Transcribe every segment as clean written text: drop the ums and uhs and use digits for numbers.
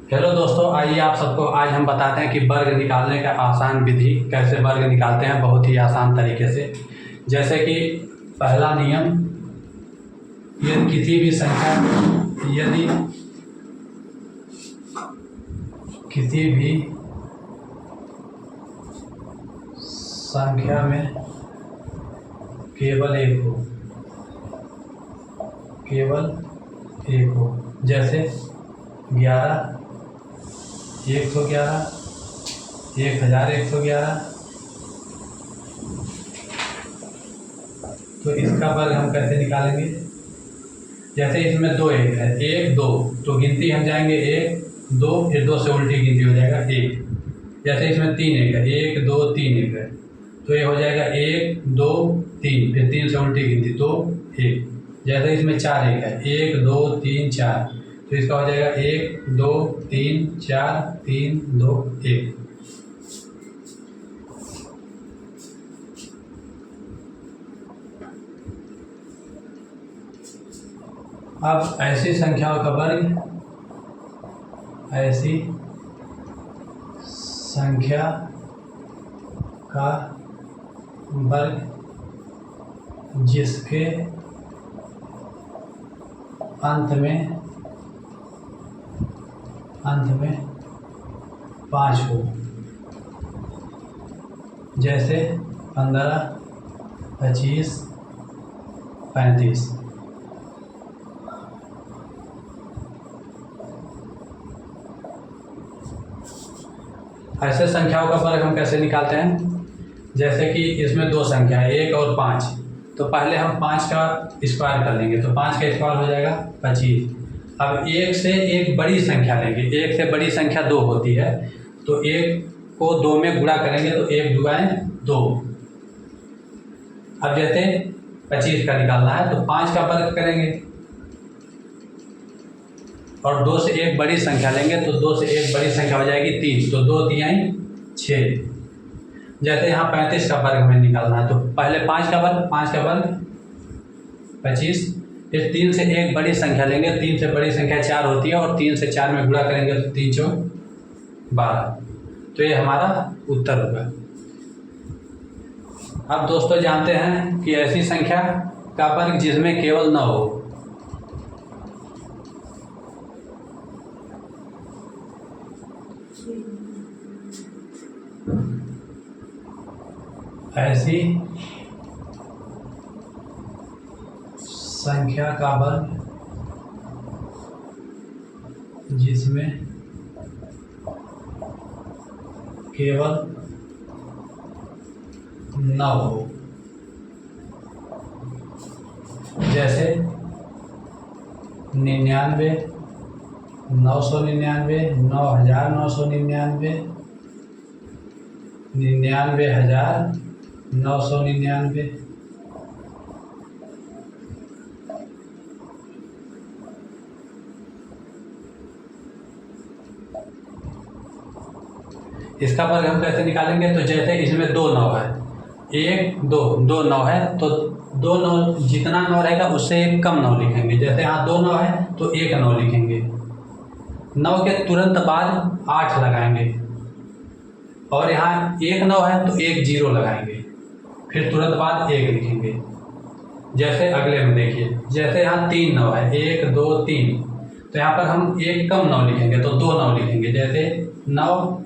Hello दोस्तों, आइए आप सबको आज हम बताते हैं कि वर्ग निकालने का आसान विधि कैसे वर्ग निकालते हैं बहुत ही आसान तरीके से। जैसे कि पहला नियम, यदि किसी भी संख्या में केवल एक हो, जैसे 11, 111, 1111, तो इसका वर्ग हम कैसे निकालेंगे। जैसे इसमें दो एक है, 1 2, तो गिनती हम जाएंगे 1 2, फिर 2 से उल्टी गिनती हो जाएगा 1। जैसे इसमें 3 एक है, 1 2 3 एक है, तो ये हो जाएगा 1 2 3, फिर 3 से उल्टी गिनती 2 1। जैसे इसमें 4 एक है, 1 2 3 4, तो इसका हो जाएगा 1 2 3 4 3 2 1। अब ऐसी संख्या का वर्ग जिसके अंत में 5 हो, जैसे 15 25 35। ऐसे संख्याओं का वर्ग हम कैसे निकालते हैं। जैसे कि इसमें दो संख्या है, 1 और 5, तो पहले हम 5 का स्क्वायर कर लेंगे, तो 5 का स्क्वायर हो जाएगा 25। अब 1 से एक बड़ी संख्या लेंगे, 1 से बड़ी संख्या 2 होती है, तो 1 को 2 में गुणा करेंगे तो 1 दुआएं 2। अब जैसे 25 का निकालना है तो 5 का वर्ग करेंगे और 2 से एक बड़ी संख्या लेंगे, तो 2 से एक बड़ी संख्या हो जाएगी 3, तो 2 तिहाई 6। जैसे यहाँ 35 का वर्ग हमें निकालना है, तो पहले 5 का वर्ग 25, फिर 3 से एक बड़ी संख्या लेंगे, 3 से बड़ी संख्या 4 होती है और 3 से 4 में गुणा करेंगे तो 3 चौक 12, तो ये हमारा उत्तर होगा। अब दोस्तों जानते हैं कि ऐसी संख्या का वर्ग जिसमें केवल 9 हो। ऐसी संख्या का वर्ग जिसमें केवल 9 हो, जैसे 99 999 9999 99,999। इसका वर्ग हम कैसे निकालेंगे, तो जैसे इसमें 2 9 है, 1 2 2 9 है, तो 2 9 जितना 9 रहेगा उससे एक कम 9 लिखेंगे। जैसे यहाँ 2 9 है तो 1 9 लिखेंगे, 9 के तुरंत बाद 8 लगाएंगे, और यहाँ 1 9 है तो 1 0 लगाएंगे, फिर तुरंत बाद 1 लिखेंगे। जैसे अगले में देखिए, जैसे यहाँ 3 9 है, 1 2 3, तो यहाँ पर हम एक कम 9 लिखेंगे तो 2 9 लिखेंगे। जैसे 9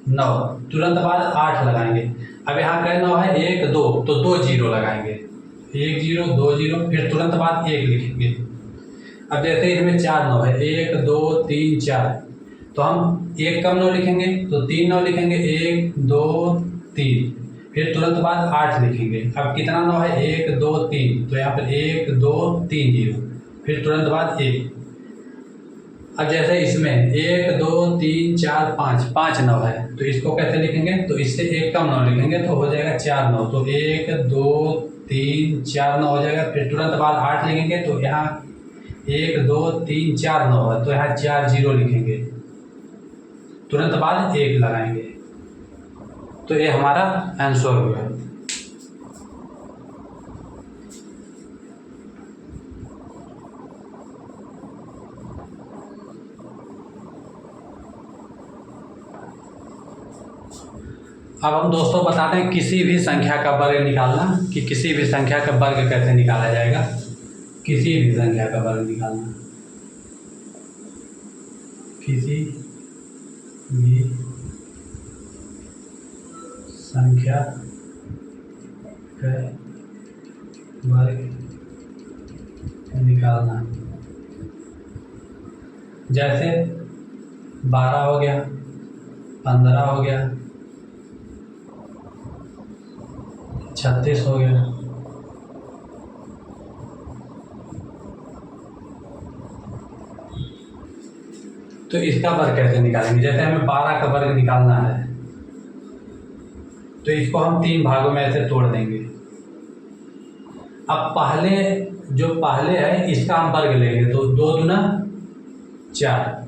9, तुरंत बाद 8 लगाएंगे। अब यहाँ का 9 है 1 2, तो 2 0 लगाएंगे, 1 0 2 0, फिर तुरंत बाद 1 लिखेंगे। अब जैसे इसमें 4 9 है, 1 2 3 4, तो हम एक कम 9 लिखेंगे तो 3 9 लिखेंगे, 1 2 3, फिर तुरंत बाद 8 लिखेंगे। अब कितना 9 है, 1 2 3, तो यहाँ पर 1 2 3 0, फिर तुरंत बाद 1। अब जैसे इसमें 1 2 3 4 5 5 9 है, तो इसको कैसे लिखेंगे, तो इससे एक कम 9 लिखेंगे तो हो जाएगा 4 9, तो 1 2 3 4 9 हो जाएगा, फिर तुरंत बाद 8 लिखेंगे, तो यहाँ 1 2 3 4 9 है, तो यहाँ 4 0 लिखेंगे, तुरंत बाद 1 लगाएंगे, तो ये हमारा आंसर हुआ। अब हम दोस्तों बताते हैं किसी भी संख्या का वर्ग निकालना, कि किसी भी संख्या का वर्ग कैसे निकाला जाएगा। किसी भी संख्या का वर्ग निकालना, किसी भी संख्या का वर्ग निकालना। जैसे 12 हो गया, 15 हो गया, 36 हो गया। तो इसका वर्ग कैसे निकालेंगे। जैसे हमें 12 का वर्ग निकालना है तो इसको हम 3 भागों में ऐसे तोड़ देंगे। अब पहले है इसका हम वर्ग लेंगे तो 2 दूना 4।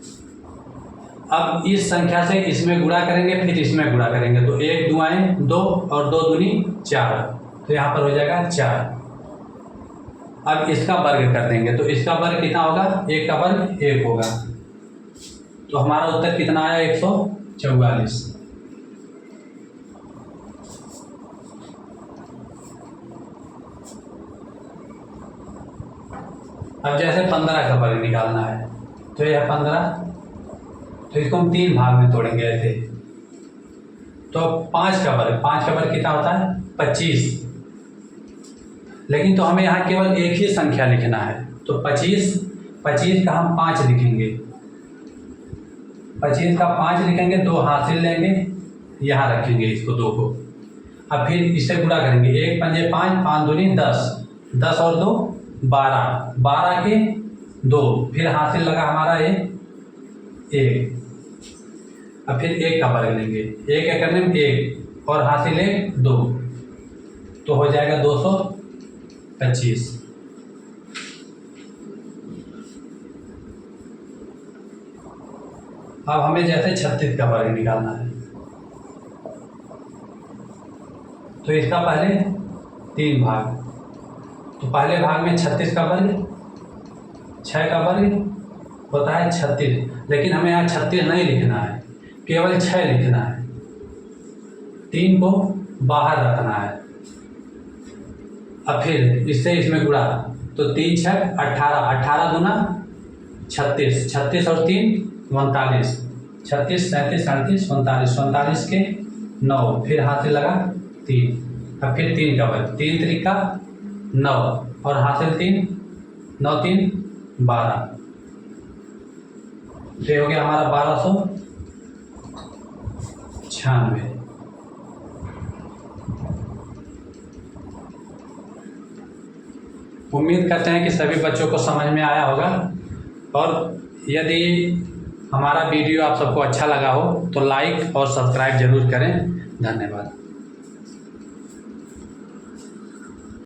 अब इस संख्या से इसमें गुणा करेंगे, फिर इसमें गुणा करेंगे तो 1 दुआएं 2 और 2 दूनी 4, तो यहाँ पर हो जाएगा 4। अब इसका वर्ग कर देंगे तो इसका वर्ग कितना होगा, 1 का वर्ग 1 होगा। तो हमारा उत्तर कितना आया, 144। अब जैसे 15 का वर्ग निकालना है तो यह 15, तो इसको हम 3 भाग में तोड़ेंगे ऐसे। तो 5 का वर्ग कितना होता है, 25। लेकिन तो हमें यहाँ केवल एक ही संख्या लिखना है तो 25 का हम 5 लिखेंगे। 25 का 5 लिखेंगे, 2 हासिल लेंगे, यहाँ रखेंगे इसको 2 को। अब फिर इससे गुणा करेंगे, 1 पंजे 5, 5 दूनी 10, 10 और 2 12, 12 के 2, फिर हासिल लगा हमारा 1। अब फिर 1 का वर्ग लेंगे, 1 करने में 1 और हासिल 1 2, तो हो जाएगा 225। अब हमें जैसे 36 का वर्ग निकालना है तो इसका पहले 3 भाग। तो पहले भाग में 36 का वर्ग, 6 का वर्ग होता है 36, लेकिन हमें यहाँ 36 नहीं लिखना है, केवल 6 लिखना है। 3 को बाहर रखना है। अब फिर इससे इसमें गुणा तो 3 6 18, 18 दूना 36, 36 और 3 39, 36 37 38 39, 39 के 9, फिर हासिल लगा 3। अब फिर 3 का वर्ग, 3 त्रिका 9 और हासिल 3, 9 3 12, तो हो गया हमारा 1296। उम्मीद करते हैं कि सभी बच्चों को समझ में आया होगा, और यदि हमारा वीडियो आप सबको अच्छा लगा हो तो लाइक और सब्सक्राइब जरूर करें। धन्यवाद।